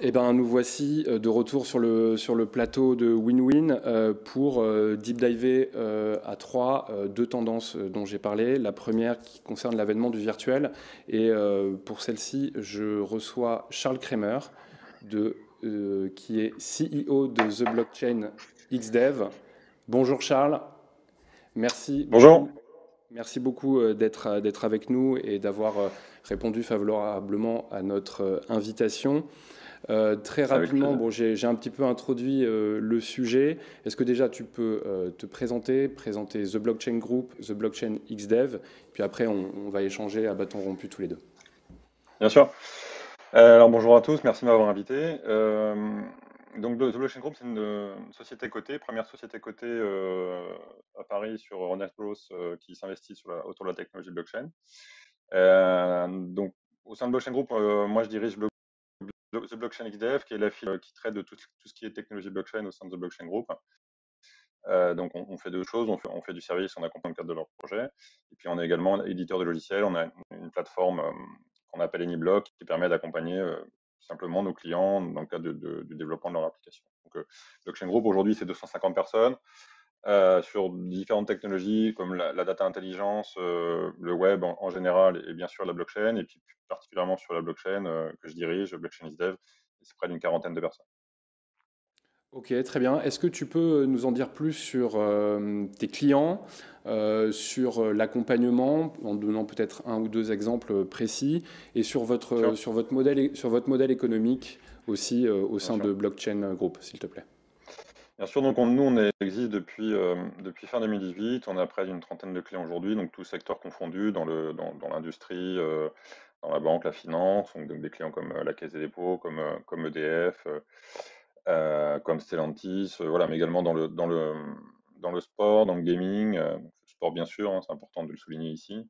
Eh ben, nous voici de retour sur le plateau de Win-Win pour deep diver à deux tendances dont j'ai parlé. La première qui concerne l'avènement du virtuel. Et pour celle-ci, je reçois Charles Kramer, qui est CEO de The Blockchain XDev. Bonjour Charles, merci Bonjour, beaucoup. Merci beaucoup d'être avec nous et d'avoir répondu favorablement à notre invitation. Très avec rapidement, plaisir. bon, j'ai un petit peu introduit le sujet. Est-ce que déjà tu peux te présenter The Blockchain Group, The Blockchain XDev, puis après on va échanger à bâton rompu tous les deux. Bien sûr. Alors bonjour à tous, merci de m'avoir invité. Donc The Blockchain Group, c'est une société cotée, première société cotée à Paris sur Euronext Growth qui s'investit autour de la technologie blockchain. Donc au sein de Blockchain Group, moi je dirige The Blockchain XDev, qui est la file qui traite de tout ce qui est technologie blockchain au sein de The Blockchain Group. Donc on fait deux choses, on fait du service, on accompagne dans le cadre de leur projet, et puis on est également éditeur de logiciels, on a une plateforme qu'on appelle AnyBlock qui permet d'accompagner simplement nos clients dans le cadre du développement de leur application. Donc Blockchain Group aujourd'hui c'est 250 personnes sur différentes technologies comme la data intelligence, le web en général et bien sûr la blockchain, et puis particulièrement sur la blockchain que je dirige, Blockchain XDev, c'est près d'une quarantaine de personnes. Ok, très bien. Est-ce que tu peux nous en dire plus sur tes clients, sur l'accompagnement, en donnant peut-être un ou deux exemples précis, et Bien sûr, sur votre modèle économique aussi au bien sein sûr. de Blockchain Group, s'il te plaît? Bien sûr, donc nous, existe depuis fin 2018. On a près d'une trentaine de clients aujourd'hui, donc tous secteurs confondus dans l'industrie, dans la banque, la finance, donc des clients comme la Caisse des dépôts, comme EDF, comme Stellantis, voilà, mais également dans le sport, dans le gaming, le sport bien sûr, hein, c'est important de le souligner ici.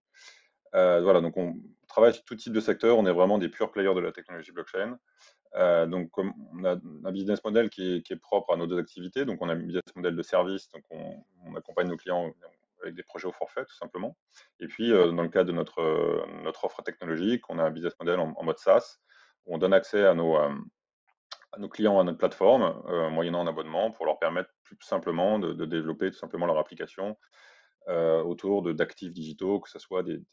Voilà, donc on travaille sur tout type de secteur, on est vraiment des pure players de la technologie blockchain. Donc, comme on a un business model qui est propre à nos deux activités, donc on a un business model de service, donc on accompagne nos clients avec des projets au forfait, tout simplement. Et puis, dans le cadre de notre offre technologique, on a un business model en mode SaaS, où on donne accès à nos clients à notre plateforme, moyennant un abonnement, pour leur permettre plus simplement de développer tout simplement leur application autour d'actifs digitaux, que ce soit des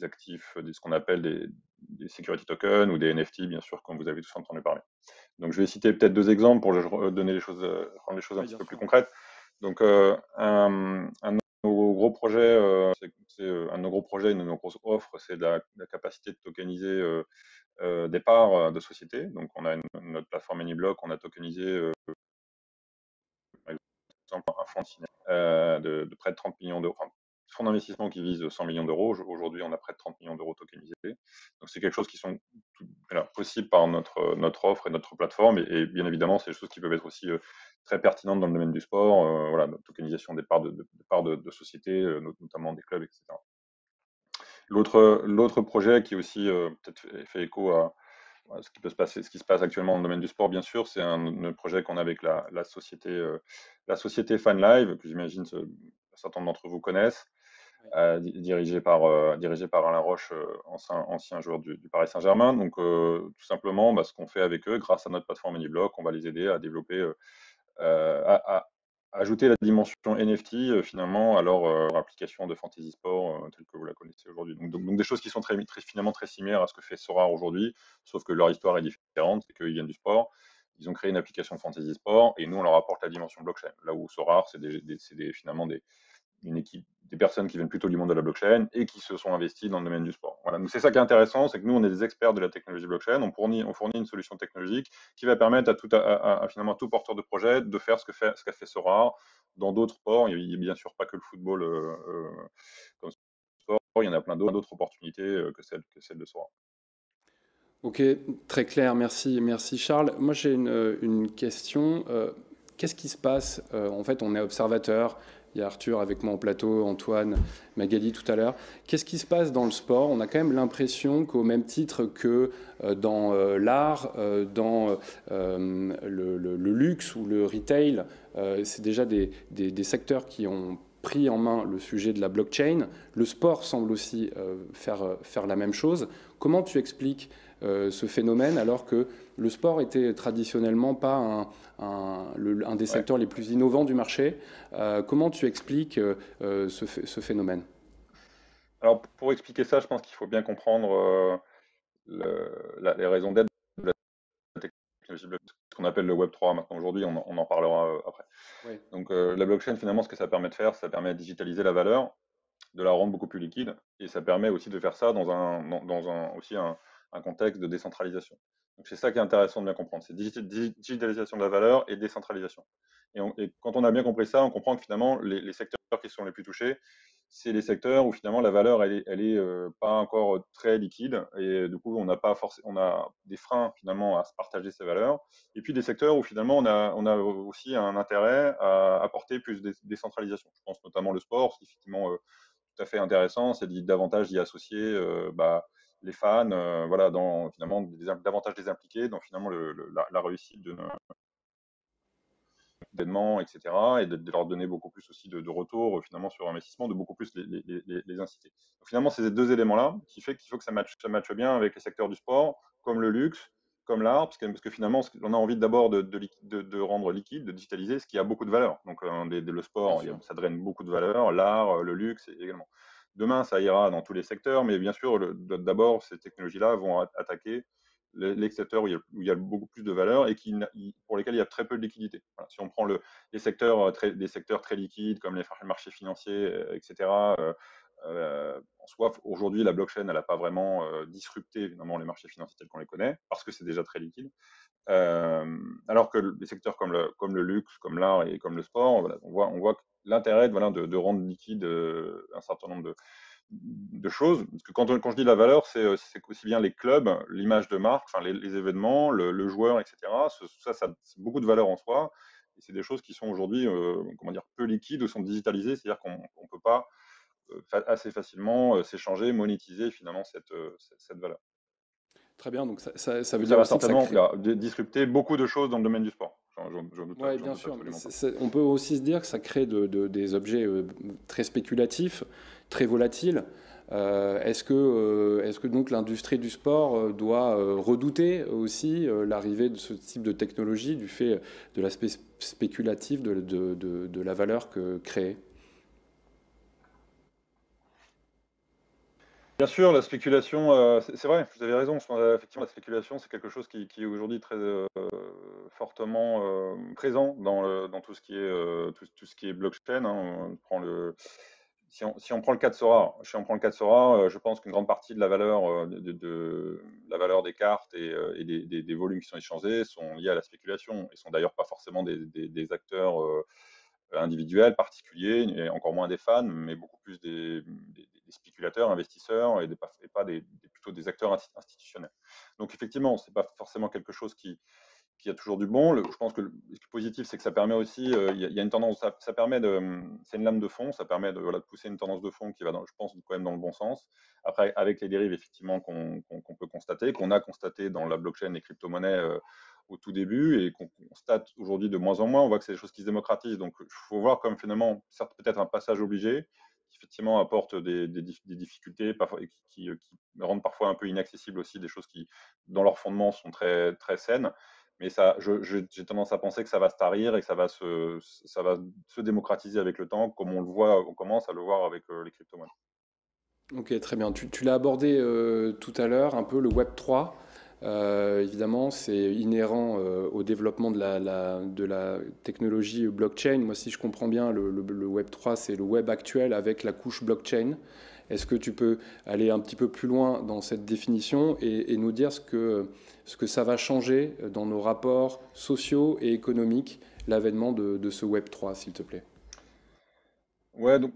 actifs, ce qu'on appelle des security tokens ou des NFT, bien sûr, comme vous avez tous entendu parler. Donc, je vais citer peut-être deux exemples pour donner les choses, rendre les choses un Oui, petit bien peu plus sûr. concrètes. Donc, un de nos gros projets, un de nos gros projets, une de nos grosses offres, c'est la capacité de tokeniser des parts de société. Donc, on a notre plateforme AnyBlock, on a tokenisé par exemple un fonds de près de 30 millions d'euros. Enfin, fonds d'investissement qui vise 100 millions d'euros. Aujourd'hui, on a près de 30 millions d'euros tokenisés. Donc, c'est quelque chose qui sont voilà, possibles par notre offre et notre plateforme. Et bien évidemment, c'est des choses qui peuvent être aussi très pertinentes dans le domaine du sport. Voilà, la tokenisation des parts de sociétés, notamment des clubs, etc. L'autre projet qui aussi peut-être fait écho à ce qui peut se passer, ce qui se passe actuellement dans le domaine du sport, bien sûr, c'est un projet qu'on a avec la société FanLive, que j'imagine un certain nombre d'entre vous connaissent, dirigée par Alain Roche, ancien joueur du Paris Saint-Germain. Donc, tout simplement, ce qu'on fait avec eux, grâce à notre plateforme AnyBlock, on va les aider à développer, à ajouter la dimension NFT finalement à leur application de fantasy sport telle que vous la connaissez aujourd'hui. Donc des choses qui sont finalement très similaires à ce que fait Sorare aujourd'hui, sauf que leur histoire est différente, c'est qu'ils viennent du sport, ils ont créé une application de fantasy sport et nous on leur apporte la dimension blockchain. Là où Sorare, finalement une équipe, des personnes qui viennent plutôt du monde de la blockchain et qui se sont investies dans le domaine du sport. Voilà. Donc c'est ça qui est intéressant, c'est que nous on est des experts de la technologie blockchain, on fournit une solution technologique qui va permettre finalement tout porteur de projet de faire ce qu'a fait Sora dans d'autres sports. Il n'y a bien sûr pas que le football comme sport, il y en a plein d'autres opportunités que celle de Sora. Ok, très clair, merci, merci Charles. Moi j'ai une question. Qu'est-ce qui se passe? En fait, on est observateur. Il y a Arthur avec moi en plateau, Antoine, Magali tout à l'heure. Qu'est-ce qui se passe dans le sport? On a quand même l'impression qu'au même titre que dans l'art, dans le luxe ou le retail, c'est déjà des secteurs qui ont pris en main le sujet de la blockchain. Le sport semble aussi faire la même chose. Comment tu expliques ce phénomène alors que le sport était traditionnellement pas un des secteurs les plus innovants du marché. Comment tu expliques ce phénomène? Alors, pour expliquer ça, je pense qu'il faut bien comprendre les raisons d'être de la technologie blockchain, ce qu'on appelle le Web3 maintenant aujourd'hui, on en parlera après. Oui, Donc, la blockchain, finalement, ce que ça permet de faire, ça permet de digitaliser la valeur, de la rendre beaucoup plus liquide, et ça permet aussi de faire ça aussi un contexte de décentralisation. Donc, c'est ça qui est intéressant de bien comprendre, c'est digitalisation de la valeur et décentralisation. Et quand on a bien compris ça, on comprend que finalement, les secteurs qui sont les plus touchés, c'est les secteurs où finalement la valeur elle est pas encore très liquide et du coup on a des freins finalement à se partager ces valeurs et puis des secteurs où finalement on a aussi un intérêt à apporter plus de décentralisation. Je pense notamment le sport, c'est effectivement tout à fait intéressant, c'est davantage d'y associer les fans, voilà, finalement davantage les impliquer dans finalement la réussite d'événements, etc. Et de leur donner beaucoup plus aussi de retour finalement sur investissement, de beaucoup plus les inciter. Donc, finalement, c'est ces deux éléments-là qui fait qu'il faut que ça matche bien avec les secteurs du sport, comme le luxe, comme l'art, parce que finalement, on a envie d'abord de rendre liquide, de digitaliser ce qui a beaucoup de valeur. Donc, le bien sport, sûr. ça draine beaucoup de valeur, l'art, le luxe également. Demain, ça ira dans tous les secteurs, mais bien sûr, d'abord, ces technologies-là vont attaquer les secteurs où il y a beaucoup plus de valeur et pour lesquels il y a très peu de liquidité. Voilà. Si on prend des secteurs très liquides comme les marchés financiers, etc., en soi, aujourd'hui, la blockchain, elle n'a pas vraiment disrupté évidemment les marchés financiers tels qu'on les connaît, parce que c'est déjà très liquide. Alors que les secteurs comme le luxe, comme l'art et comme le sport, voilà, on voit l'intérêt de rendre liquide un certain nombre de choses. Parce que quand je dis la valeur, c'est aussi bien les clubs, l'image de marque, enfin les événements, le joueur, etc. Ça c'est beaucoup de valeur en soi. Et c'est des choses qui sont aujourd'hui, comment dire, peu liquides ou sont digitalisées, c'est-à-dire qu'on ne peut pas assez facilement s'échanger, monétiser finalement cette valeur. Très bien, donc ça veut Donc ça dire va aussi que ça certainement crée. disrupter beaucoup de choses dans le domaine du sport. Oui, J'en bien doute sûr, mais absolument pas. on peut aussi se dire que ça crée des objets très spéculatifs, très volatiles. Est-ce que donc l'industrie du sport doit redouter aussi l'arrivée de ce type de technologie du fait de l'aspect spéculatif de la valeur que créée? Bien sûr, la spéculation, c'est vrai, vous avez raison. Effectivement, la spéculation, c'est quelque chose qui est aujourd'hui très fortement présent dans tout ce qui est, tout ce qui est blockchain, hein. Si on prend le cas de Sora, si on prend le cas de Sora, je pense qu'une grande partie de la valeur, la valeur des cartes et des volumes qui sont échangés sont liés à la spéculation et sont d'ailleurs pas forcément des acteurs individuels, particuliers, et encore moins des fans, mais beaucoup plus des spéculateurs, investisseurs et pas plutôt des acteurs institutionnels. Donc effectivement, c'est pas forcément quelque chose qui a toujours du bon. Je pense que ce qui est positif, c'est que ça permet aussi, il y a une tendance, ça permet c'est une lame de fond, ça permet de pousser une tendance de fond qui va, je pense, quand même dans le bon sens. Après, avec les dérives effectivement qu'on peut constater, qu'on a constaté dans la blockchain et crypto-monnaies au tout début et qu'on constate aujourd'hui de moins en moins, on voit que c'est des choses qui se démocratisent. Donc, il faut voir comme finalement, certes peut-être un passage obligé, qui effectivement apporte des difficultés parfois, et qui rendent parfois un peu inaccessibles aussi des choses qui, dans leur fondement, sont très, très saines. Mais ça, j'ai tendance à penser que ça va se tarir et que ça va se démocratiser avec le temps, comme on commence à le voir avec les crypto-monnaies. Ok, très bien. Tu l'as abordé tout à l'heure, un peu le Web 3. Évidemment, c'est inhérent au développement de la technologie blockchain. Moi, si je comprends bien, le Web 3, c'est le web actuel avec la couche blockchain. Est-ce que tu peux aller un petit peu plus loin dans cette définition et nous dire ce que ça va changer dans nos rapports sociaux et économiques, l'avènement de ce Web 3, s'il te plaît? Ouais, donc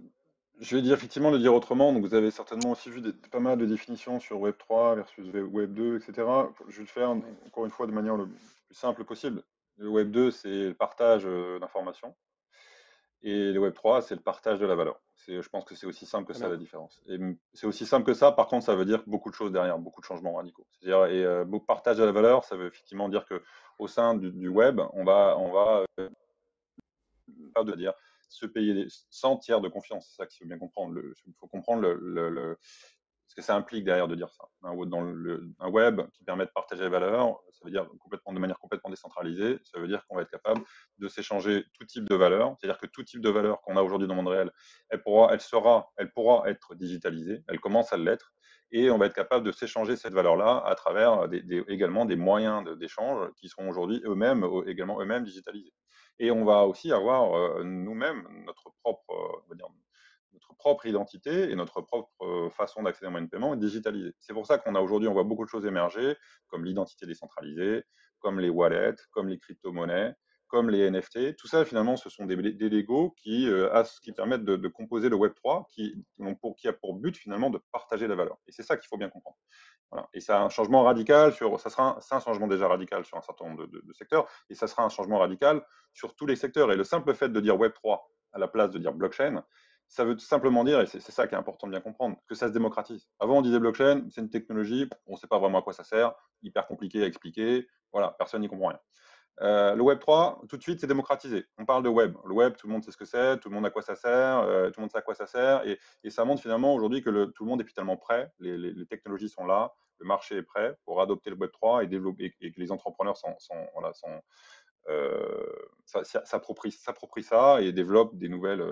je vais dire effectivement le dire autrement. Donc vous avez certainement aussi vu pas mal de définitions sur Web3 versus Web2, etc. Je vais le faire Oui. encore une fois de manière le plus simple possible. Le Web2, c'est le partage d'informations. Et le Web3, c'est le partage de la valeur. Je pense que c'est aussi simple que Très ça bien. la différence. Et c'est aussi simple que ça, par contre, ça veut dire beaucoup de choses derrière, beaucoup de changements radicaux. C'est-à-dire, partage de la valeur, ça veut effectivement dire que au sein du web, on va pas de dire se payer sans tiers de confiance. C'est ça qu'il faut bien comprendre. Il faut comprendre que ça implique derrière de dire ça. Un web qui permet de partager les valeurs, ça veut dire de manière complètement décentralisée, ça veut dire qu'on va être capable de s'échanger tout type de valeurs, c'est-à-dire que tout type de valeur qu'on a aujourd'hui dans le monde réel, elle pourra être digitalisée, elle commence à l'être, et on va être capable de s'échanger cette valeur-là à travers également des moyens d'échange qui seront aujourd'hui également eux-mêmes digitalisés. Et on va aussi avoir nous-mêmes notre propre identité et notre propre façon d'accéder aux moyens de paiement digitalisés. C'est pour ça qu'on voit beaucoup de choses émerger, comme l'identité décentralisée, comme les wallets, comme les crypto-monnaies, comme les NFT. Tout ça, finalement, ce sont des Legos qui permettent de composer le Web3, qui a pour but, finalement, de partager la valeur. Et c'est ça qu'il faut bien comprendre. Voilà. Et c'est un changement radical c'est un changement déjà radical sur un certain nombre de secteurs, et ça sera un changement radical sur tous les secteurs. Et le simple fait de dire Web3 à la place de dire blockchain, ça veut simplement dire, et c'est ça qui est important de bien comprendre, que ça se démocratise. Avant, on disait blockchain, c'est une technologie, on ne sait pas vraiment à quoi ça sert, hyper compliqué à expliquer, voilà, personne n'y comprend rien. Le Web3, tout de suite, c'est démocratisé. On parle de web. Le web, tout le monde sait ce que c'est, tout le monde à quoi ça sert, tout le monde sait à quoi ça sert. Et ça montre finalement aujourd'hui que tout le monde est tellement prêt, les technologies sont là, le marché est prêt pour adopter le Web3 et développer, et que les entrepreneurs s'approprient ça et développent des nouvelles,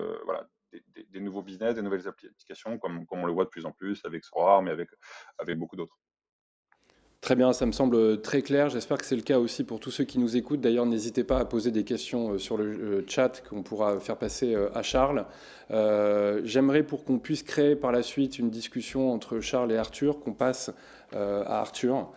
des nouveaux business, des nouvelles applications, comme on le voit de plus en plus avec Sora, mais avec beaucoup d'autres. Très bien, ça me semble très clair. J'espère que c'est le cas aussi pour tous ceux qui nous écoutent. D'ailleurs, n'hésitez pas à poser des questions sur le chat qu'on pourra faire passer à Charles. J'aimerais, pour qu'on puisse créer par la suite une discussion entre Charles et Arthur, qu'on passe à Arthur,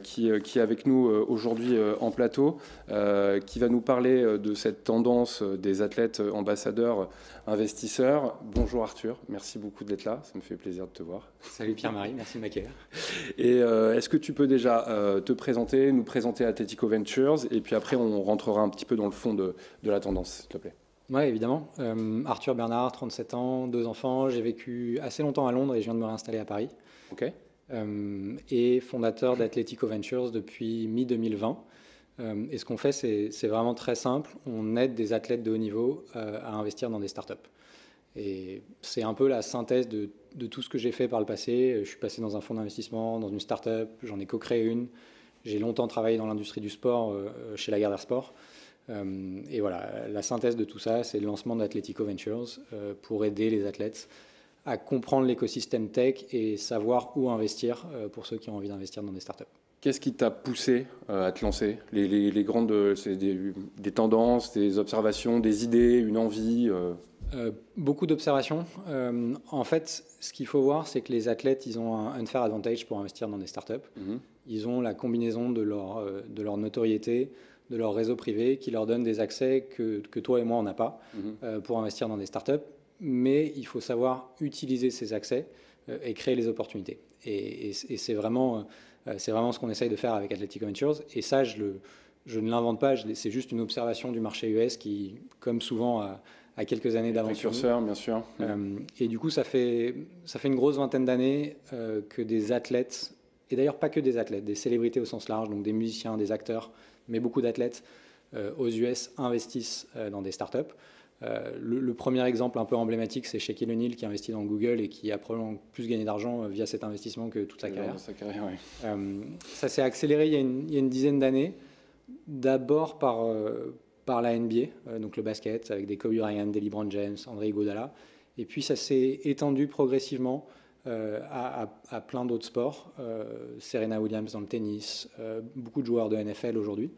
qui est avec nous aujourd'hui en plateau, qui va nous parler de cette tendance des athlètes ambassadeurs investisseurs. Bonjour Arthur, merci beaucoup d'être là, ça me fait plaisir de te voir. Salut Pierre-Marie, merci de m'accueillir. Et est-ce que tu peux déjà te présenter, nous présenter Athletico Ventures, et puis après on rentrera un petit peu dans le fond de la tendance, s'il te plaît. Oui, évidemment. Arthur Bernard, 37 ans, 2 enfants. J'ai vécu assez longtemps à Londres et je viens de me réinstaller à Paris. Ok. Et fondateur d'Athletico Ventures depuis mi-2020. Et ce qu'on fait, c'est vraiment très simple. On aide des athlètes de haut niveau à investir dans des startups. Et c'est un peu la synthèse de tout ce que j'ai fait par le passé. Je suis passé dans un fonds d'investissement, dans une startup, j'en ai co-créé une. J'ai longtemps travaillé dans l'industrie du sport chez Lagardère Sport. Et voilà, la synthèse de tout ça, c'est le lancement d'Athletico Ventures pour aider les athlètes à comprendre l'écosystème tech et savoir où investir pour ceux qui ont envie d'investir dans des startups. Qu'est-ce qui t'a poussé à te lancer? Les grandes, c'est des tendances, des observations, des idées, une envie Beaucoup d'observations. En fait, ce qu'il faut voir, c'est que les athlètes, ils ont un unfair advantage pour investir dans des startups. Ils ont la combinaison de leur notoriété, de leur réseau privé, qui leur donne des accès que toi et moi, on n'a pas pour investir dans des startups. Mais il faut savoir utiliser ces accès et créer les opportunités. Et c'est vraiment ce qu'on essaye de faire avec Athletico Ventures. Et ça, je ne l'invente pas, c'est juste une observation du marché US qui, comme souvent, a quelques années d'avance. Précurseur, bien sûr. Et du coup, ça fait une grosse vingtaine d'années que des athlètes, et d'ailleurs pas que des athlètes, des célébrités au sens large, donc des musiciens, des acteurs, mais beaucoup d'athlètes aux US investissent dans des startups. Le premier exemple un peu emblématique, c'est Shaquille O'Neal qui investit dans Google et qui a probablement plus gagné d'argent via cet investissement que toute sa carrière. Oui. Ça s'est accéléré il y a une dizaine d'années, d'abord par la NBA, donc le basket, avec des Kobe Bryant, des LeBron James, André Iguodala. Et puis ça s'est étendu progressivement à plein d'autres sports. Serena Williams dans le tennis, beaucoup de joueurs de NFL aujourd'hui.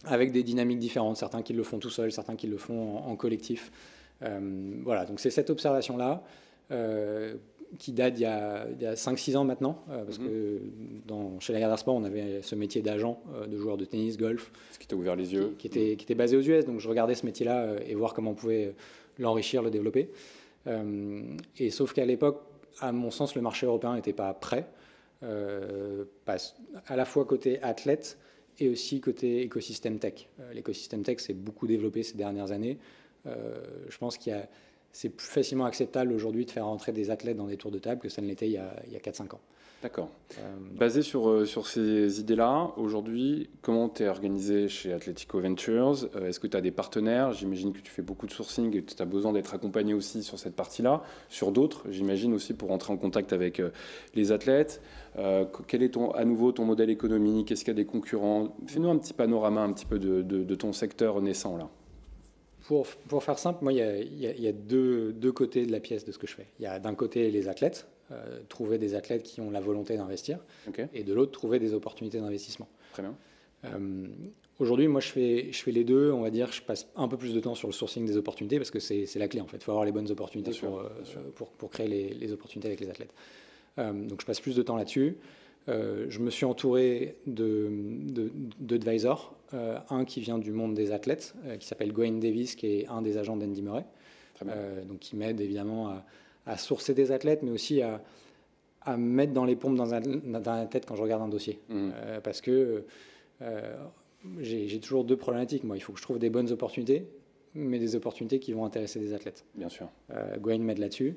Avec des dynamiques différentes, certains qui le font tout seuls, certains qui le font en collectif. Voilà, donc c'est cette observation-là qui date il y a 5-6 ans maintenant, parce que chez Lagardère Sport, on avait ce métier d'agent de joueurs de tennis, golf. Ce qui t'a ouvert les yeux. Qui était basé aux US, donc je regardais ce métier-là et voir comment on pouvait l'enrichir, le développer. Et sauf qu'à l'époque, à mon sens, le marché européen n'était pas prêt, à la fois côté athlète, et aussi côté écosystème tech. L'écosystème tech s'est beaucoup développé ces dernières années. Je pense qu'il y a c'est plus facilement acceptable aujourd'hui de faire rentrer des athlètes dans des tours de table que ça ne l'était il y a 4-5 ans. D'accord. Basé sur ces idées-là, aujourd'hui, comment tu es organisé chez Athletico Ventures? Est-ce que tu as des partenaires? J'imagine que tu fais beaucoup de sourcing et que tu as besoin d'être accompagné aussi sur cette partie-là. Sur d'autres, j'imagine aussi pour entrer en contact avec les athlètes. Quel est à nouveau ton modèle économique? Est-ce qu'il y a des concurrents? Fais-nous un petit panorama un petit peu de ton secteur naissant là. Pour faire simple, moi, il y a deux côtés de la pièce de ce que je fais. Il y a d'un côté les athlètes, trouver des athlètes qui ont la volonté d'investir, Okay. et de l'autre, trouver des opportunités d'investissement. Très bien. Aujourd'hui, moi, je fais les deux. On va dire, je passe un peu plus de temps sur le sourcing des opportunités parce que c'est la clé, en fait. Il faut avoir les bonnes opportunités pour créer les opportunités avec les athlètes. Donc, je passe plus de temps là-dessus. Je me suis entouré d'advisors, un qui vient du monde des athlètes, qui s'appelle Gawain Davis, qui est un des agents d'Andy Murray, donc qui m'aide évidemment à sourcer des athlètes, mais aussi à mettre dans les pompes dans la tête quand je regarde un dossier. Parce que j'ai toujours deux problématiques. Moi, il faut que je trouve des bonnes opportunités, mais des opportunités qui vont intéresser des athlètes. Bien sûr. Gawain m'aide là-dessus.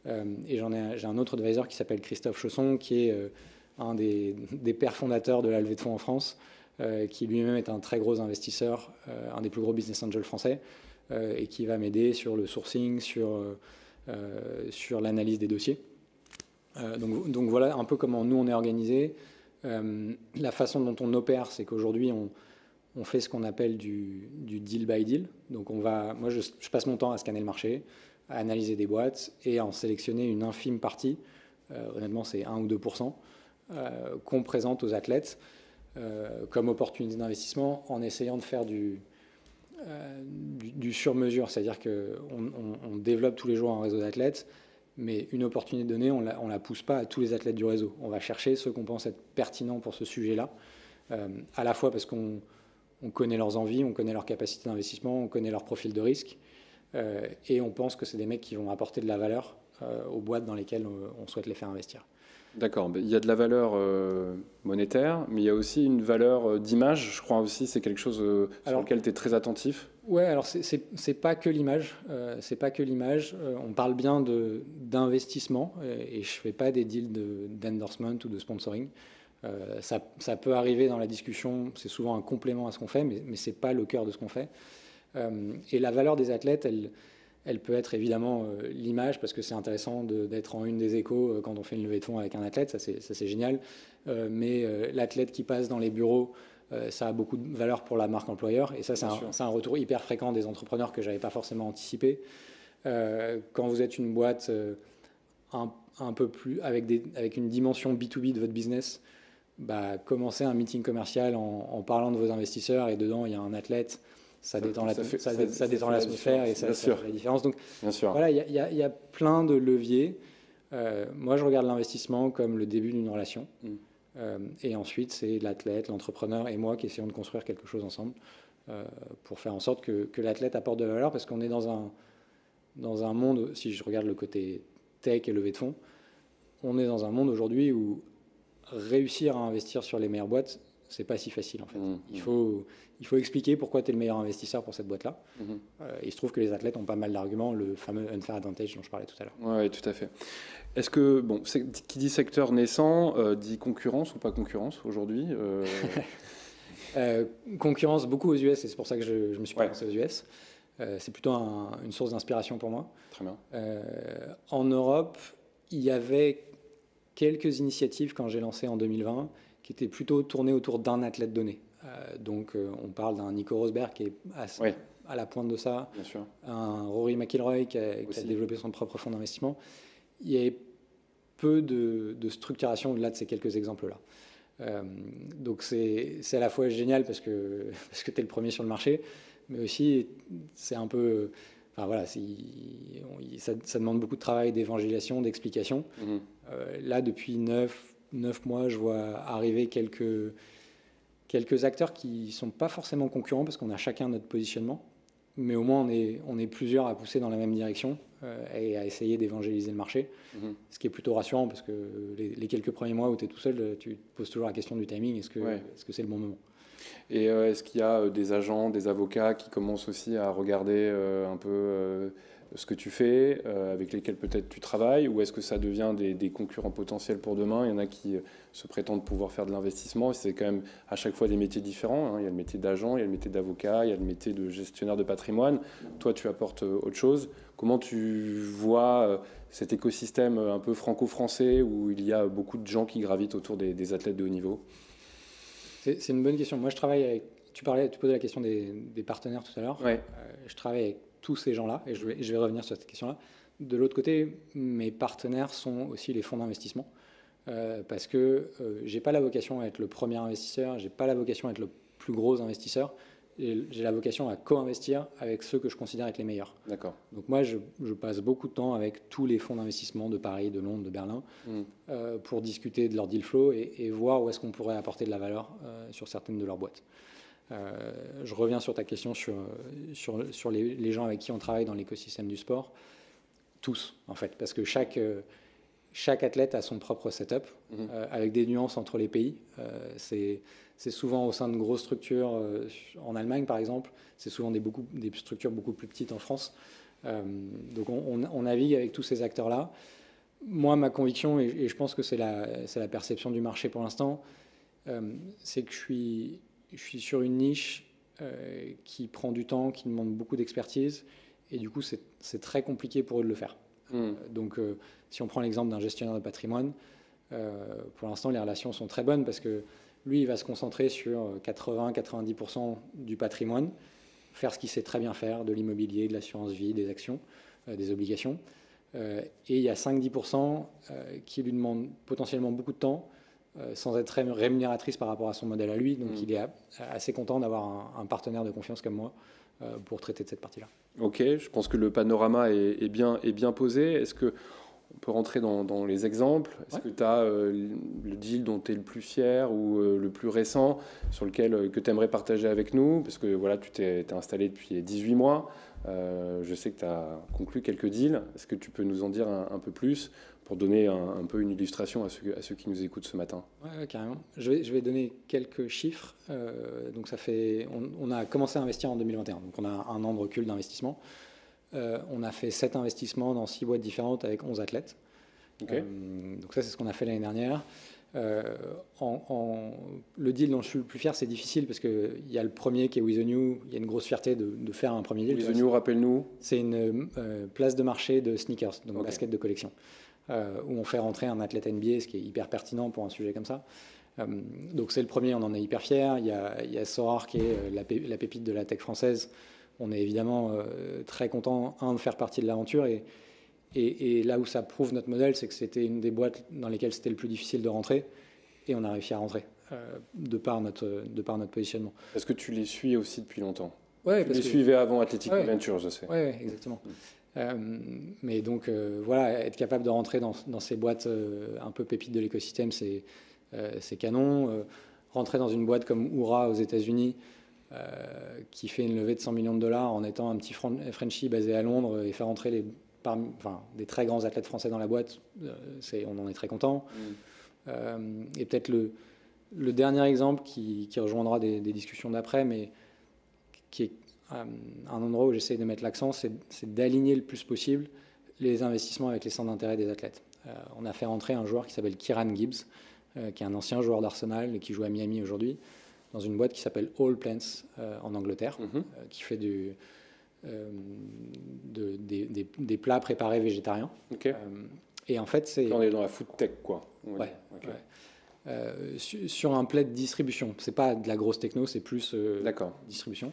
Et j'ai un autre advisor qui s'appelle Christophe Chausson, qui est un des pères fondateurs de la levée de fonds en France, qui lui-même est un très gros investisseur, un des plus gros business angels français, et qui va m'aider sur le sourcing, sur l'analyse des dossiers. Donc voilà un peu comment nous on est organisé. La façon dont on opère, c'est qu'aujourd'hui on fait ce qu'on appelle du deal by deal. Donc moi je passe mon temps à scanner le marché, à analyser des boîtes et à en sélectionner une infime partie. Honnêtement, c'est 1 ou 2%. Qu'on présente aux athlètes comme opportunité d'investissement en essayant de faire du sur-mesure, c'est-à-dire qu'on développe tous les jours un réseau d'athlètes, mais une opportunité donnée, on la pousse pas à tous les athlètes du réseau. On va chercher ceux qu'on pense être pertinents pour ce sujet-là, à la fois parce qu'on connaît leurs envies, on connaît leur capacité d'investissement, on connaît leur profil de risque, et on pense que c'est des mecs qui vont apporter de la valeur aux boîtes dans lesquelles on souhaite les faire investir. D'accord, il y a de la valeur monétaire, mais il y a aussi une valeur d'image, je crois aussi, c'est quelque chose sur lequel tu es très attentif. Ouais, alors c'est pas que l'image, on parle bien d'investissement, et je fais pas des deals d'endorsement ou de sponsoring. Ça peut arriver dans la discussion, c'est souvent un complément à ce qu'on fait, mais c'est pas le cœur de ce qu'on fait. Et la valeur des athlètes, elle peut être évidemment l'image, parce que c'est intéressant d'être en une des échos quand on fait une levée de fonds avec un athlète, ça c'est génial. Mais l'athlète qui passe dans les bureaux, ça a beaucoup de valeur pour la marque employeur. Et ça, c'est un retour hyper fréquent des entrepreneurs que je n'avais pas forcément anticipé. Quand vous êtes une boîte un peu plus avec une dimension B2B de votre business, commencez un meeting commercial en parlant de vos investisseurs, et dedans, il y a un athlète. Ça détend l'atmosphère et ça fait la différence. Donc voilà, il y a plein de leviers. Moi, je regarde l'investissement comme le début d'une relation. Et ensuite, c'est l'athlète, l'entrepreneur et moi qui essayons de construire quelque chose ensemble pour faire en sorte que l'athlète apporte de la valeur, parce qu'on est dans un monde, si je regarde le côté tech et levée de fonds, on est dans un monde aujourd'hui où réussir à investir sur les meilleures boîtes, c'est pas si facile en fait. Il faut expliquer pourquoi tu es le meilleur investisseur pour cette boîte-là. Il se trouve que les athlètes ont pas mal d'arguments, le fameux unfair advantage dont je parlais tout à l'heure. Oui, tout à fait. Est-ce que, qui dit secteur naissant, dit concurrence ou pas concurrence aujourd'hui Concurrence beaucoup aux US, et c'est pour ça que je me suis lancé aux US. C'est plutôt une source d'inspiration pour moi. Très bien. En Europe, il y avait quelques initiatives quand j'ai lancé en 2020 qui étaient plutôt tournées autour d'un athlète donné. Donc on parle d'un Nico Rosberg qui est à la pointe de ça, bien sûr. Un Rory McIlroy qui a développé son propre fonds d'investissement. Il y a peu de structuration au-delà de ces quelques exemples-là. Donc c'est à la fois génial parce que tu es le premier sur le marché, mais aussi c'est un peu... Enfin voilà, ça demande beaucoup de travail d'évangélisation, d'explication. Là, depuis 9 mois, je vois arriver quelques acteurs qui ne sont pas forcément concurrents parce qu'on a chacun notre positionnement, mais au moins on est plusieurs à pousser dans la même direction et à essayer d'évangéliser le marché, ce qui est plutôt rassurant parce que les quelques premiers mois où tu es tout seul, tu te poses toujours la question du timing, est-ce que c'est le bon moment? Et est-ce qu'il y a des agents, des avocats qui commencent aussi à regarder un peu ce que tu fais, avec lesquels peut-être tu travailles, ou est-ce que ça devient des concurrents potentiels pour demain? Il y en a qui se prétendent pouvoir faire de l'investissement. C'est quand même à chaque fois des métiers différents, hein. Il y a le métier d'agent, il y a le métier d'avocat, il y a le métier de gestionnaire de patrimoine. Toi, tu apportes autre chose. Comment tu vois cet écosystème un peu franco-français où il y a beaucoup de gens qui gravitent autour des athlètes de haut niveau? C'est une bonne question. Moi, je travaille avec... Tu posais la question des partenaires tout à l'heure. Ouais. Je travaille avec tous ces gens-là et je vais revenir sur cette question-là. De l'autre côté, mes partenaires sont aussi les fonds d'investissement parce que j'ai pas la vocation à être le premier investisseur, j'ai pas la vocation à être le plus gros investisseur. J'ai la vocation à co-investir avec ceux que je considère être les meilleurs. D'accord. Donc moi, je passe beaucoup de temps avec tous les fonds d'investissement de Paris, de Londres, de Berlin, pour discuter de leur deal flow et voir où est-ce qu'on pourrait apporter de la valeur sur certaines de leurs boîtes. Je reviens sur ta question sur les gens avec qui on travaille dans l'écosystème du sport. Tous, en fait, parce que chaque athlète a son propre setup, avec des nuances entre les pays. C'est souvent au sein de grosses structures, en Allemagne par exemple, c'est souvent des structures beaucoup plus petites en France. Donc on navigue avec tous ces acteurs-là. Moi, ma conviction, et je pense que c'est la perception du marché pour l'instant, c'est que je suis sur une niche qui prend du temps, qui demande beaucoup d'expertise, et du coup c'est très compliqué pour eux de le faire. Donc si on prend l'exemple d'un gestionnaire de patrimoine, pour l'instant les relations sont très bonnes parce que lui il va se concentrer sur 80-90% du patrimoine, faire ce qu'il sait très bien faire, de l'immobilier, de l'assurance vie, des actions, des obligations, et il y a 5-10% qui lui demandent potentiellement beaucoup de temps, sans être rémunératrice par rapport à son modèle à lui. Donc il est assez content d'avoir un partenaire de confiance comme moi pour traiter de cette partie-là. Ok, je pense que le panorama est bien posé. Est-ce qu'on peut rentrer dans les exemples? Est-ce que tu as le deal dont tu es le plus fier ou le plus récent sur lequel que tu aimerais partager avec nous? Parce que voilà, tu t'es installé depuis 18 mois. Je sais que tu as conclu quelques deals. Est-ce que tu peux nous en dire un peu plus pour donner un peu une illustration à ceux qui nous écoutent ce matin? Ouais, carrément. Je vais donner quelques chiffres. Donc on a commencé à investir en 2021, donc on a un an de recul d'investissement. On a fait 7 investissements dans 6 boîtes différentes avec 11 athlètes. Okay. Donc ça, c'est ce qu'on a fait l'année dernière. Le deal dont je suis le plus fier, c'est difficile parce qu'il y a le premier qui est With The New. Il y a une grosse fierté de faire un premier deal. With The New, rappelle-nous. C'est une place de marché de sneakers, donc basket de collection, où on fait rentrer un athlète NBA, ce qui est hyper pertinent pour un sujet comme ça. Donc c'est le premier, on en est hyper fier. Il y a Sorar qui est la pépite de la tech française. On est évidemment très content de faire partie de l'aventure et là où ça prouve notre modèle, c'est que c'était une des boîtes dans lesquelles c'était le plus difficile de rentrer et on a réussi à rentrer de par notre positionnement. Parce que tu les suis aussi depuis longtemps. Ouais, tu les suivais avant Athletic Ventures, je sais. Oui, exactement. Mais donc voilà, être capable de rentrer dans ces boîtes un peu pépites de l'écosystème, c'est canon. Rentrer dans une boîte comme Oura aux États-Unis, qui fait une levée de 100 millions de dollars en étant un petit Frenchie basé à Londres et faire entrer des très grands athlètes français dans la boîte, on en est très content. Et peut-être le dernier exemple qui rejoindra des discussions d'après, mais qui est un endroit où j'essaie de mettre l'accent, c'est d'aligner le plus possible les investissements avec les centres d'intérêt des athlètes. On a fait rentrer un joueur qui s'appelle Kieran Gibbs, qui est un ancien joueur d'Arsenal et qui joue à Miami aujourd'hui, dans une boîte qui s'appelle All Plants en Angleterre, qui fait des plats préparés végétariens. Okay. Et en fait, on est dans la food tech, quoi. Ouais. Sur un play de distribution. C'est pas de la grosse techno, c'est plus distribution.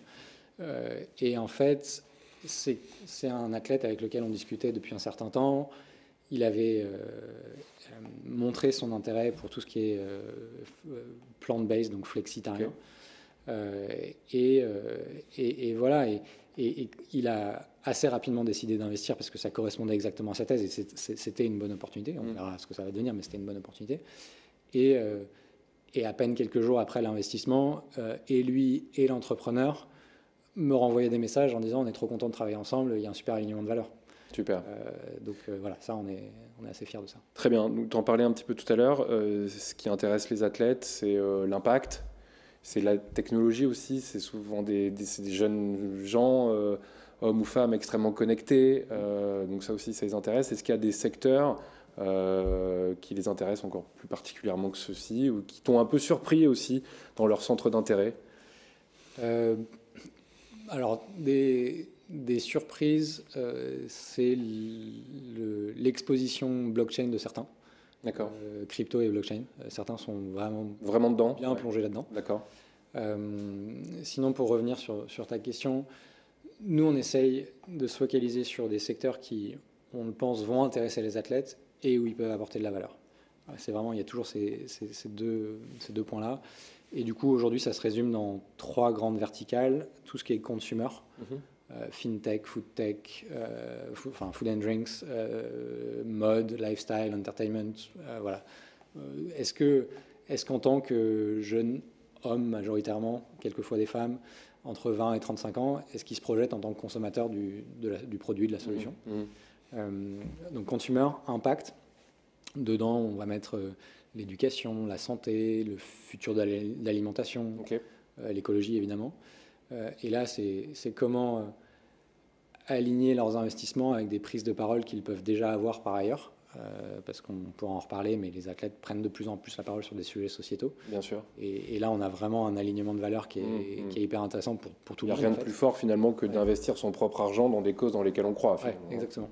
Et en fait, c'est un athlète avec lequel on discutait depuis un certain temps. Il avait montré son intérêt pour tout ce qui est plant-based, donc flexitarien. Et voilà. Et il a assez rapidement décidé d'investir parce que ça correspondait exactement à sa thèse et c'était une bonne opportunité. On verra ce que ça va devenir, mais c'était une bonne opportunité. Et à peine quelques jours après l'investissement, et lui et l'entrepreneur me renvoyaient des messages en disant on est trop content de travailler ensemble, il y a un super alignement de valeurs. Super. Donc voilà, ça on est assez fiers de ça. Très bien, tu en parlais un petit peu tout à l'heure, ce qui intéresse les athlètes, c'est l'impact, c'est la technologie aussi, c'est souvent des jeunes gens hommes ou femmes extrêmement connectés. Donc ça aussi, ça les intéresse. Est-ce qu'il y a des secteurs qui les intéressent encore plus particulièrement que ceux-ci ou qui t'ont un peu surpris aussi dans leur centre d'intérêt? Euh, alors, des surprises, c'est l'exposition blockchain de certains. D'accord. Crypto et blockchain. Certains sont Vraiment dedans? bien plongés là-dedans. D'accord. Sinon, pour revenir sur ta question, nous, on essaye de se focaliser sur des secteurs qui, on le pense, vont intéresser les athlètes et où ils peuvent apporter de la valeur. C'est vraiment, il y a toujours ces deux points-là. Et du coup, aujourd'hui, ça se résume dans 3 grandes verticales. Tout ce qui est consumer, fintech, foodtech, food and drinks, mode, lifestyle, entertainment. Voilà. Est-ce qu'en tant que jeune homme majoritairement, quelquefois des femmes, entre 20 et 35 ans, est-ce qu'ils se projettent en tant que consommateur du produit, de la solution? Donc consumer, impact. Dedans, on va mettre l'éducation, la santé, le futur de l'alimentation, l'écologie évidemment. Et là, c'est comment aligner leurs investissements avec des prises de parole qu'ils peuvent déjà avoir par ailleurs. Parce qu'on pourra en reparler, mais les athlètes prennent de plus en plus la parole sur des sujets sociétaux. Bien sûr. Et là, on a vraiment un alignement de valeurs qui est hyper intéressant pour tout le monde. Il n'y a rien de plus fort finalement que d'investir son propre argent dans des causes dans lesquelles on croit. Ouais, exactement.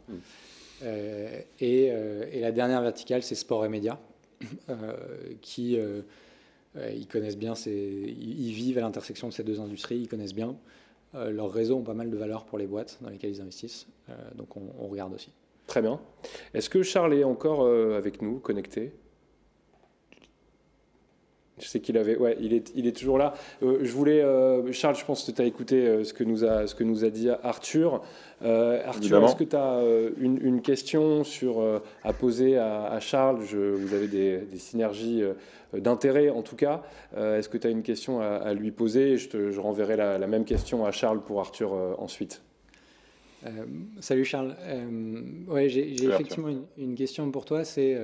Et la dernière verticale, c'est sport et médias, qui ils connaissent bien, ils vivent à l'intersection de ces 2 industries, ils connaissent bien. Leurs réseaux ont pas mal de valeur pour les boîtes dans lesquelles ils investissent, donc on regarde aussi. Très bien. Est-ce que Charles est encore avec nous, connecté? Je sais qu'il avait... Ouais, il est toujours là. Je voulais... Charles, je pense que tu as écouté ce que nous a dit Arthur. Arthur, est-ce que tu as une question à poser à Charles? Vous avez des synergies d'intérêt, en tout cas. Est-ce que tu as une question à lui poser? Je renverrai la même question à Charles pour Arthur ensuite. Salut Charles. Ouais, j'ai effectivement une question pour toi. C'est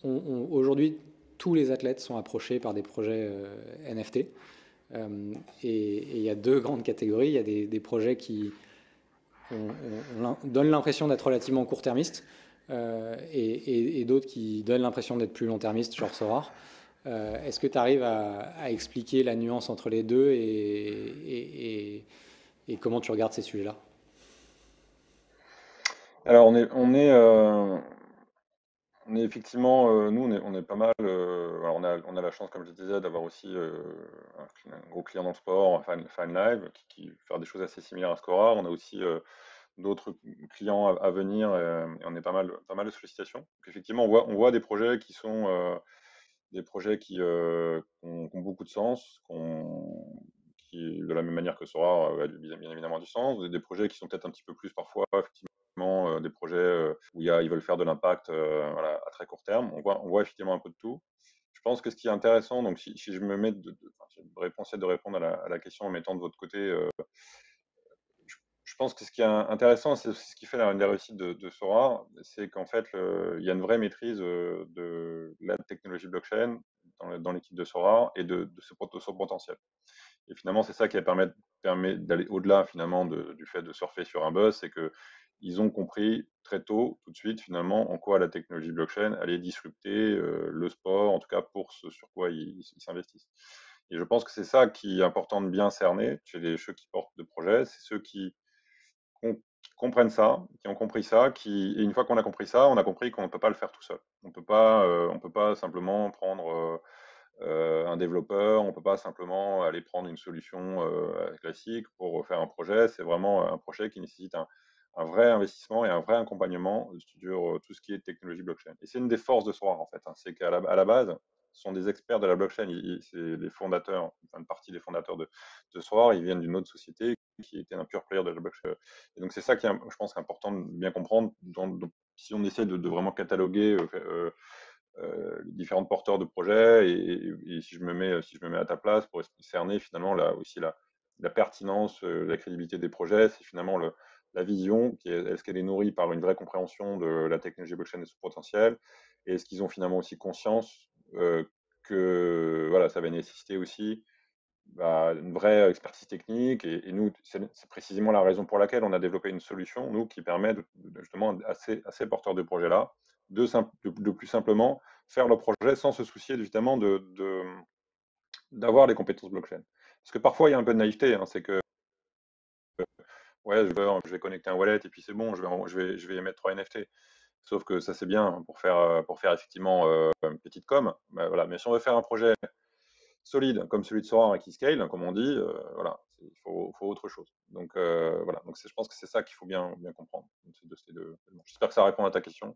aujourd'hui, tous les athlètes sont approchés par des projets NFT. Et il y a 2 grandes catégories. Il y a des projets qui donnent l'impression d'être relativement court-termistes et d'autres qui donnent l'impression d'être plus long-termistes, genre Sorare. Est-ce que tu arrives à expliquer la nuance entre les deux et comment tu regardes ces sujets-là? Alors, on est effectivement, nous, on est pas mal. Alors on a la chance, comme je disais, d'avoir aussi un gros client dans le sport, FanLive, qui fait des choses assez similaires à Scora. On a aussi d'autres clients à venir et on est pas mal de sollicitations. Donc, effectivement, on voit des projets qui sont qui ont beaucoup de sens, qui, de la même manière que Sora, a bien évidemment du sens. Des projets qui sont peut-être un petit peu plus parfois, effectivement, des projets où ils veulent faire de l'impact voilà, à très court terme. On voit effectivement un peu de tout. Je pense que ce qui est intéressant, donc si je me mets essayer de répondre à la question en mettant de votre côté, je pense que ce qui est intéressant, c'est aussi ce qui fait une des réussites de Sora, c'est qu'en fait, il y a une vraie maîtrise de la technologie blockchain dans l'équipe de Sora et de son potentiel. Et finalement, c'est ça qui permet d'aller au-delà finalement du fait de surfer sur un buzz, c'est que ils ont compris très tôt, tout de suite, finalement, en quoi la technologie blockchain allait disrupter le sport, en tout cas pour ce sur quoi ils s'investissent. Et je pense que c'est ça qui est important de bien cerner chez ceux qui portent de projets, c'est ceux qui comprennent ça, qui ont compris ça, et une fois qu'on a compris ça, on a compris qu'on ne peut pas le faire tout seul. On peut pas simplement prendre un développeur, on ne peut pas simplement aller prendre une solution classique pour faire un projet. C'est vraiment un projet qui nécessite un vrai investissement et un vrai accompagnement sur tout ce qui est technologie blockchain. Et c'est une des forces de Sora, en fait. C'est qu'à la base, ce sont des experts de la blockchain. C'est les fondateurs, enfin, une partie des fondateurs de Sora, ils viennent d'une autre société qui était un pure player de la blockchain. Et donc c'est ça qui est, je pense, important de bien comprendre. Si on essaie de vraiment cataloguer les différents porteurs de projets et si je me mets à ta place pour cerner finalement aussi la pertinence, la crédibilité des projets, c'est finalement la vision, est-ce qu'elle est nourrie par une vraie compréhension de la technologie blockchain et son potentiel, et est-ce qu'ils ont finalement aussi conscience que voilà, ça va nécessiter aussi une vraie expertise technique. Et nous, c'est précisément la raison pour laquelle on a développé une solution, nous, qui permet justement à ces porteurs de projets-là de plus simplement faire le projet sans se soucier évidemment d'avoir les compétences blockchain. Parce que parfois, il y a un peu de naïveté, hein, c'est que ouais, je vais connecter un wallet et puis c'est bon, je vais émettre 3 NFT. Sauf que ça, c'est bien pour faire effectivement une petite com. Mais, voilà. Mais si on veut faire un projet solide comme celui de Sora qui scale, comme on dit, voilà, faut autre chose. Donc voilà, donc je pense que c'est ça qu'il faut bien comprendre. J'espère que ça répond à ta question.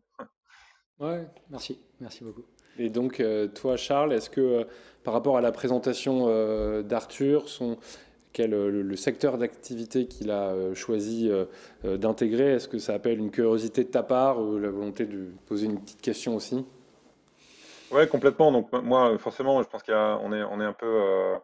Ouais, merci beaucoup. Et donc, toi, Charles, est-ce que par rapport à la présentation d'Arthur, le secteur d'activité qu'il a choisi d'intégrer, est-ce que ça appelle une curiosité de ta part ou la volonté de poser une petite question aussi? Ouais, complètement. Donc moi, forcément, je pense on est un peu,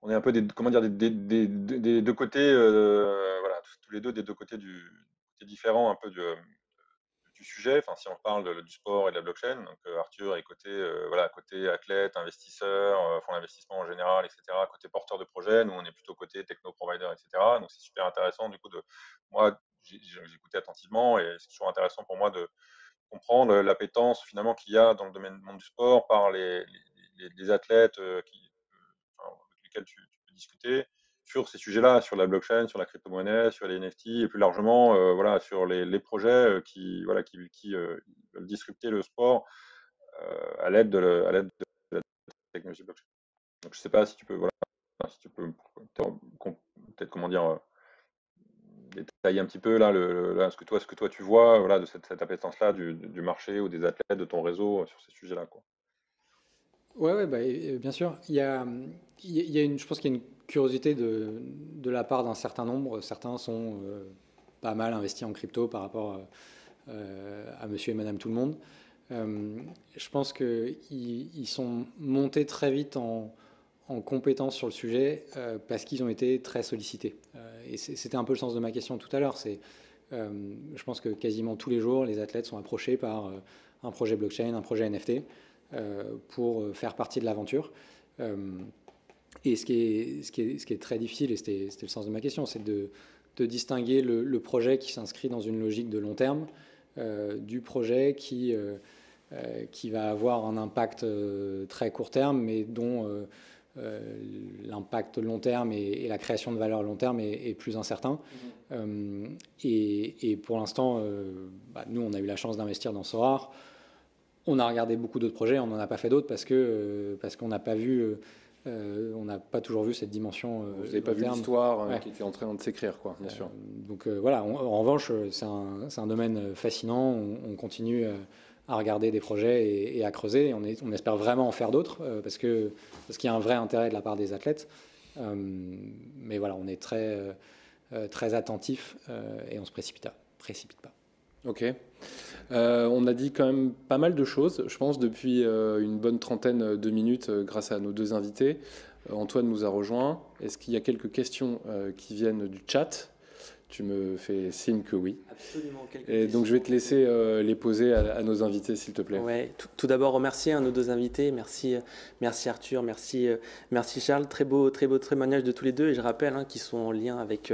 comment dire, des deux côtés, voilà, tous les deux des deux côtés côté différents un peu du sujet. Enfin, si on parle du sport et de la blockchain, donc Arthur est côté, voilà, côté athlète, investisseur, fonds d'investissement en général, etc. Côté porteur de projet, nous on est plutôt côté techno-provider, etc. Donc c'est super intéressant. Du coup, moi, j'ai écouté attentivement et c'est toujours intéressant pour moi de comprendre l'appétence finalement qu'il y a dans le monde du sport par les athlètes avec lesquels tu peux discuter sur ces sujets-là, sur la blockchain, sur la crypto-monnaie, sur les NFT et plus largement voilà, sur les projets qui veulent disrupter le sport à l'aide à l'aide de la technologie blockchain. Donc je ne sais pas si tu peux, voilà, si tu peux peut-être comment dire, détailler un petit peu là, ce que toi tu vois voilà, de cette appétence-là du marché ou des athlètes de ton réseau sur ces sujets-là, quoi. Ouais, bah, bien sûr. Il y a je pense qu'il y a une curiosité de la part d'un certain nombre. Certains sont pas mal investis en crypto par rapport à monsieur et madame tout le monde. Je pense qu'ils sont montés très vite en compétence sur le sujet parce qu'ils ont été très sollicités. Et c'était un peu le sens de ma question tout à l'heure. Je pense que quasiment tous les jours, les athlètes sont approchés par un projet blockchain, un projet NFT pour faire partie de l'aventure. Et ce qui est très difficile, et c'était le sens de ma question, c'est de distinguer le projet qui s'inscrit dans une logique de long terme du projet qui va avoir un impact très court terme, mais dont l'impact long terme et la création de valeur long terme est plus incertain. Et pour l'instant, nous, on a eu la chance d'investir dans Sora. On a regardé beaucoup d'autres projets, on n'en a pas fait d'autres parce qu'on n'a pas vu, on n'a pas toujours vu cette dimension. Vous n'avez pas vu l'histoire qui était en train de s'écrire, quoi, bien sûr. Donc voilà, en revanche, c'est un domaine fascinant. On continue à regarder des projets et à creuser. On espère vraiment en faire d'autres parce qu'il y a un vrai intérêt de la part des athlètes. Mais voilà, on est très attentif et on se précipite pas. Ok. On a dit quand même pas mal de choses, je pense, depuis une bonne trentaine de minutes grâce à nos deux invités. Antoine nous a rejoints. Est-ce qu'il y a quelques questions qui viennent du chat? Tu me fais signe que oui. Absolument. Et donc je vais te laisser les poser à nos invités, s'il te plaît. Ouais, tout d'abord remercier nos deux invités. Merci Arthur, merci Charles. Très beau témoignage de tous les deux. Et je rappelle qu'ils sont en lien avec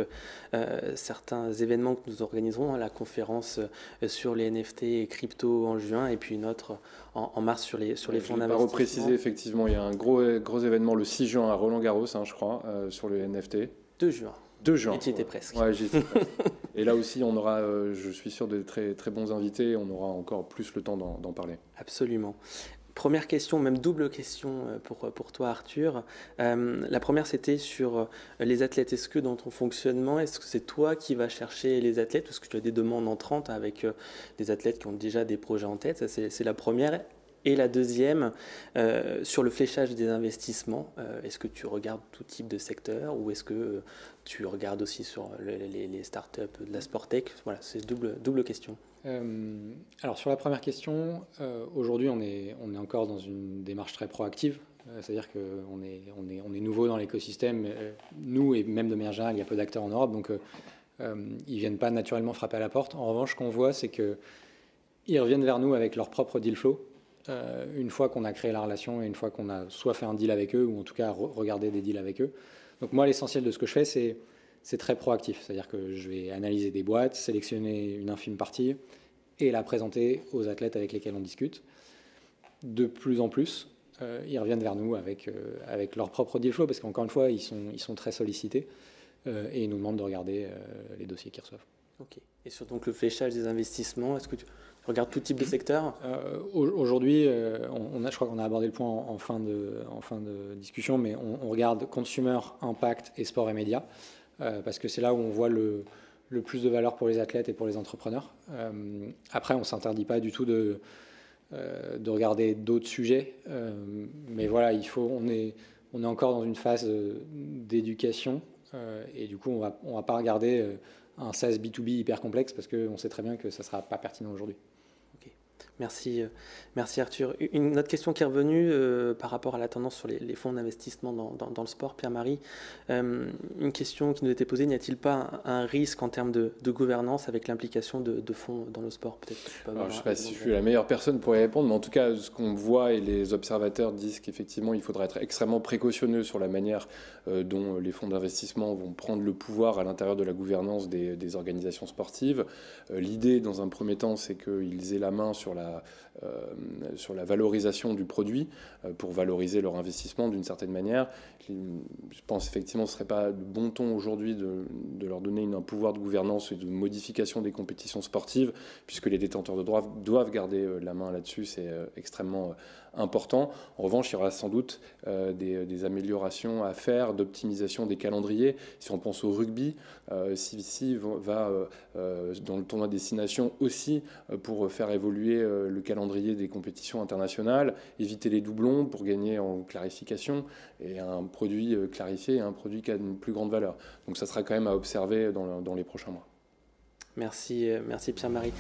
certains événements que nous organiserons, la conférence sur les NFT et crypto en juin, et puis une autre en mars sur les fonds d'investissement. Je vais repréciser, effectivement, il y a un gros événement le 6 juin à Roland-Garros, je crois, sur les NFT. 2 juin. 2 juin. Et tu y étais presque. Ouais, j'y étais presque. Et là aussi, on aura, je suis sûr, de très, très bons invités. On aura encore plus le temps d'en parler. Absolument. Première question, même double question pour toi, Arthur. La première, c'était sur les athlètes. Est-ce que dans ton fonctionnement, est-ce que c'est toi qui vas chercher les athlètes? Est-ce que tu as des demandes entrantes avec des athlètes qui ont déjà des projets en tête? Ça, c'est la première. Et la deuxième, sur le fléchage des investissements, est-ce que tu regardes tout type de secteur ou est-ce que tu regardes aussi sur les startups de la Sportech? Voilà, c'est double question. Alors sur la première question, aujourd'hui on est encore dans une démarche très proactive, c'est-à-dire qu'on est nouveau dans l'écosystème, nous et même de manière générale, il y a peu d'acteurs en Europe, donc ils viennent pas naturellement frapper à la porte. En revanche, ce qu'on voit, c'est qu'ils reviennent vers nous avec leur propre deal flow. une fois qu'on a créé la relation et une fois qu'on a soit fait un deal avec eux ou en tout cas regardé des deals avec eux. Donc moi, l'essentiel de ce que je fais, c'est très proactif. C'est-à-dire que je vais analyser des boîtes, sélectionner une infime partie et la présenter aux athlètes avec lesquels on discute. De plus en plus, ils reviennent vers nous avec leur propre deal flow parce qu'encore une fois, ils sont très sollicités et ils nous demandent de regarder les dossiers qu'ils reçoivent. Ok. Et sur donc, le fléchage des investissements, est-ce que tu regardes tout type de secteur? Aujourd'hui, je crois qu'on a abordé le point en fin de discussion, mais on regarde consumer, impact et sport et médias, parce que c'est là où on voit le plus de valeur pour les athlètes et pour les entrepreneurs. Après, on ne s'interdit pas du tout de regarder d'autres sujets, mais voilà, on est encore dans une phase d'éducation, et du coup, on va pas regarder un SaaS B2B hyper complexe parce qu'on sait très bien que ça ne sera pas pertinent aujourd'hui. Okay. Merci Arthur. Une autre question qui est revenue par rapport à la tendance sur les fonds d'investissement dans le sport, Pierre-Marie. Une question qui nous était posée, n'y a-t-il pas un risque en termes de gouvernance avec l'implication de fonds dans le sport? Je ne sais pas si je suis la meilleure personne pour y répondre, mais en tout cas, ce qu'on voit et les observateurs disent qu'effectivement, il faudra être extrêmement précautionneux sur la manière dont les fonds d'investissement vont prendre le pouvoir à l'intérieur de la gouvernance des organisations sportives. L'idée, dans un premier temps, c'est qu'ils aient la main sur la valorisation du produit pour valoriser leur investissement d'une certaine manière. Je pense effectivement que ce ne serait pas de bon ton aujourd'hui de leur donner un pouvoir de gouvernance et de modification des compétitions sportives, puisque les détenteurs de droits doivent garder la main là-dessus, c'est extrêmement important. En revanche, il y aura sans doute des améliorations à faire, d'optimisation des calendriers. Si on pense au rugby, CVC va dans le tournoi Destination aussi pour faire évoluer le calendrier des compétitions internationales, éviter les doublons pour gagner en clarification et un produit clarifié et un produit qui a une plus grande valeur. Donc ça sera quand même à observer dans les prochains mois. Merci Pierre-Marie.